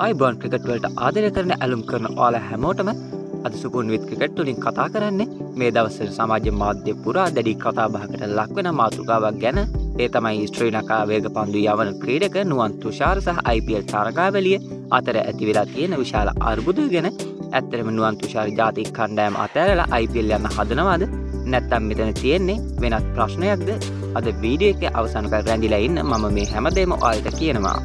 ආයිබෝන් cricket වලට ආදරය කරන ඇලුම් කරන ඔයාලා හැමෝටම අද සුපුන් විත් ක්‍රිකට් වලින් කතා කරන්නේ මේ දවස්වල සමාජ මාධ්‍ය පුරා දැඩි කතා බහකට ලක් වෙන මාතෘකාවක් ගැන. ඒ තමයි ශ්‍රී ලංකා වේගපන්දු යවන ක්‍රීඩක නුවන් තුෂාර සහ IPL තරගාවලිය අතර ඇති වෙලා තියෙන විශාල අර්බුදය ගැන. ඇත්තටම නුවන් තුෂාර ජාතික කණ්ඩායම අතහැරලා IPL යන්න හදනවද නැත්නම් මෙතන තියෙන්නේ වෙනත් ප්‍රශ්නයක්ද? අද වීඩියෝ එකේ අවසානක රැඳිලා ඉන්න මම මේ හැමදේම ඔයාලට කියනවා.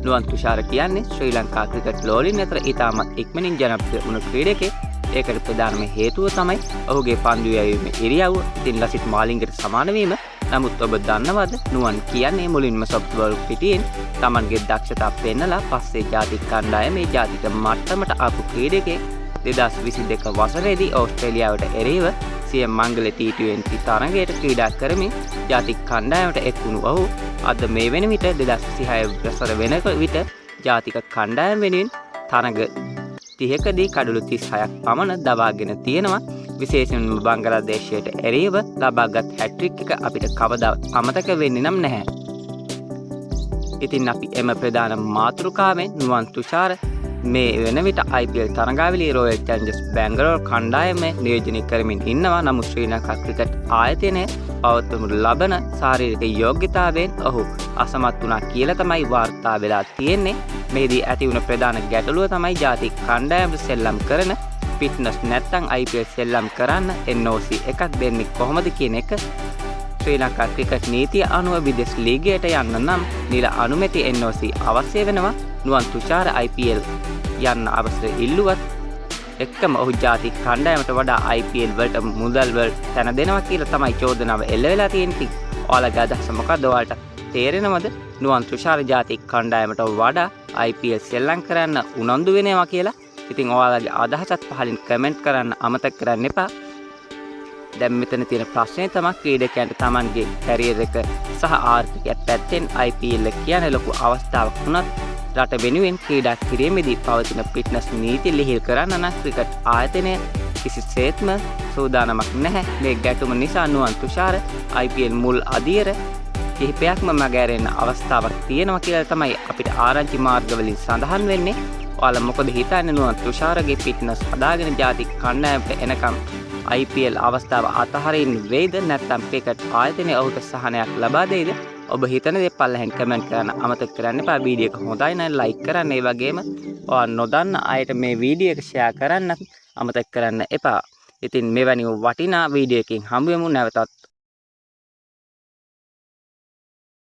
නුවන් තුෂාර කියන්නේ ශ්‍රී ලංකා ක්‍රිකට් ලෝලින් අතර ඉතාමත් ඉක්මනින් ජනප්‍රිය වුණු ක්‍රීඩකයෙක්. ඒකට ප්‍රධානම හේතුව තමයි ඔහුගේ පන්දු යැවීමේ ඉරියව්ව. ඉතින් ලසිත් මාලිංගට සමාන වීම. නමුත් ඔබ දන්නවද නුවන් කියන්නේ මුලින්ම සොෆ්ට්බෝල් පිටියෙන් Tamanගේ දක්ෂතා පෙන්නලා පස්සේ ජාතික කණ්ඩායමේ ජාතික මට්ටමට ආපු ක්‍රීඩකයෙක්. 2022 වසරේදී ඕස්ට්‍රේලියාවට එරෙහිව සිය මංගල T20 තරගයට ක්‍රීඩා කරමින් ජාතික කණ්ඩායමට එක් වුණු ඔහු අද මේ වෙන විට 2026 වසර වෙනක විට ජාතික කණ්ඩායම වෙනුවෙන් තරග 30කදී කඩලු 36ක් පමණ දවාගෙන තියෙනවා. විශේෂයෙන්ම බංගලාදේශයට එරෙහිව ලබාගත් හැට්‍රික් එක අපිට කවදාවත් අමතක වෙන්නේ නම් නැහැ. ඉතින් අපි එම ප්‍රධාන මාතෘකාවෙන් නුවන් තුෂාර මේ වෙන විට IPL තරගාවලියේ රොයල් චැලෙන්ජර්ස් බැංගලෝර කණ්ඩායමේ නියෝජනය කරමින් ඉන්නවා. නමුත් ශ්‍රී ලංකා ක්‍රිකට් ආයතනයේ පවත්වනු ලබන ශාරීරික යෝග්‍යතාවයෙන් ඔහු අසමත් වුණා කියලා තමයි වාර්තා වෙලා තියෙන්නේ. මේදී ඇති වුණ ප්‍රධාන ගැටලුව තමයි ජාතික කණ්ඩායමට සෙල්ලම් කරන ෆිට්නස් නැත්නම් IPL සෙල්ලම් කරන්න NOC එකක් දෙන්නේ කොහොමද කියන එක. ශ්‍රී ලංකා ක්‍රිකට් නීතිය අනුව විදේශ ලීගයට යන්න නම් නිල අනුමැති NOC අවශ්‍ය වෙනවා. නුවන් තුෂාර IPL යන්න අවසර ඉල්ලුවත් එක්කම ඔහු ජාතික කණ්ඩායමට වඩා IPL වලට මුදල් වලට තැන දෙනවා කියලා තමයි චෝදනාව එල්ල වෙලා තියෙන්නේ. ඔයාලගේ අදහස මොකද්ද? ඔයාලට තේරෙනවද නුවන් තුෂාර ජාතික කණ්ඩායමට වඩා IPL සෙල්ලම් කරන්න උනන්දු වෙනවා කියලා? ඉතින් ඔයාලගේ අදහසත් පහලින් කමෙන්ට් කරන්න අමතක කරන්න එපා. දැන් මෙතන තියෙන ප්‍රශ්නේ තමයි ක්‍රීඩකයන්ට Tamanගේ කැරියර් එක සහ ආර්ථිකයත් පැත්තෙන් IPL කියන්නේ ලොකු අවස්ථාවක් වුණත් රට වෙනුවෙන් ක්‍රීඩා කිරීමේදී පවතින ෆිට්නස් නීති ලිහිල් කරන්න නම් ක්‍රිකට් ආයතනය කිසිසේත්ම සූදානමක් නැහැ. මේ ගැටුම නිසා නුවන් තුෂාර IPL මුල් අදියර කිහිපයක්ම මගහැරෙන්න අවස්ථාවක් තියෙනවා කියලා තමයි අපිට ආරංචි මාර්ගවලින් සඳහන් වෙන්නේ. ඔයාලා මොකද හිතන්නේ නුවන් තුෂාරගේ ෆිට්නස් හදාගෙන ජාතික කණ්ඩායමට එනකම් IPL අවස්ථාව අතහරින්න වෙයිද නැත්නම් ක්‍රිකට් ආයතනය ඔහුට සහනයක් ලබා දෙයිද? ඔබ හිතන දේ පල්ලෙහෙන් කමෙන්ට් කරන්න අමතක කරන්න එපා. වීඩියෝ එක හොඳයි නම් ලයික් කරන්න. ඒ වගේම ඔයා නොදන්න අයට මේ වීඩියෝ එක ෂෙයා කරන්න අමතක කරන්න එපා. ඉතින් මෙවැනි වටිනා වීඩියෝ එකකින් හම්බ වෙමු නැවතත්.